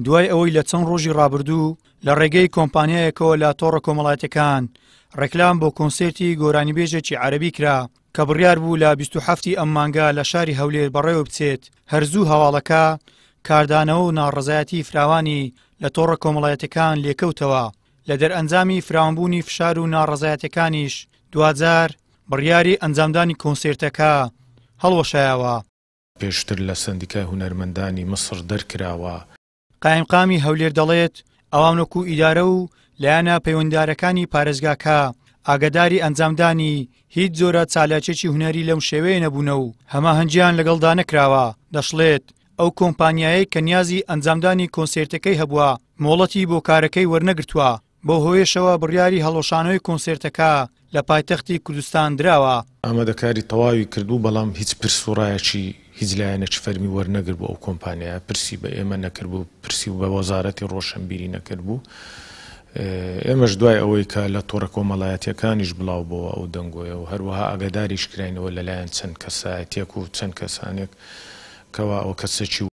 دوای ئەوەی لە چەند ڕۆژی ڕابردوو لە ڕێگەی کۆمپانیایەکەوە لە تۆڕە کۆمەڵایەتەکان ڕێکلام بۆ کۆنسێرتی گۆرانیبێژێکی عەرەبی کرا کە بڕیار بوو لە 27 ئەم مانگە لە شاری هەولێر بەڕێوە بچێت. هەرزوو هەواڵەکە کاردانەوە و ناڕەزایەتی فراوانی لە تۆڕە کۆمەڵایەتەکان لێکەوتەوە. لە دەرئەنجامی فراوانبوونی فشار و ناڕەزایەتەکانیش دوجار بڕیاری ئەنجامدانی کۆنسێرتەکە هەڵوەشایەوە. پێشتر لە سندیکای هونەرمەندانی مسر دەرکراوە. قایمقامی هەولێر دەڵێت ئەوان وەکو ئیدارە و لایەنە پەیوەنددارەکانی پارێزگاکە ئاگاداری ئەنجامدانی هیچ جۆرە چالاکیێکی هونەری لەم شێوەیە نەبوونە و هەماهەنگیان لەگەڵدا نەکراوە. دەشڵێت ئەو کۆمپانیایە کە نیازی ئەنجامدانی کۆنسێرتەکەی هەبووە مۆڵەتی بۆ کارەکەی وەرنەگرتووە. بۆ هۆیشەوە بڕیاری هەڵۆشانەوەی کۆنسێرتەکە لە پایتەختی کوردستان دراوە. ئامادەکاری تەواوی کردو بەڵام هیچ پرسوڕایەکی هیچ لایەنێکی فەرمی وەرنەگر بۆ ئەو کۆمپانیایە پرسی بە ئێمە نەکرد بوو، پرسی و بە وەزارەتی ڕۆشنبیری نەکرد بوو. ئێمەش دوای ئەوەی کە لە تۆڕە کۆمەڵایەتیەکانیش بڵاو بۆەوە ئەو دەنگۆیە و هەروەها ئاگاداریش کراینەوە لەلایەن چەند کەسایەتێک و چەند کەسانێک کەوا ئەو کەسێکی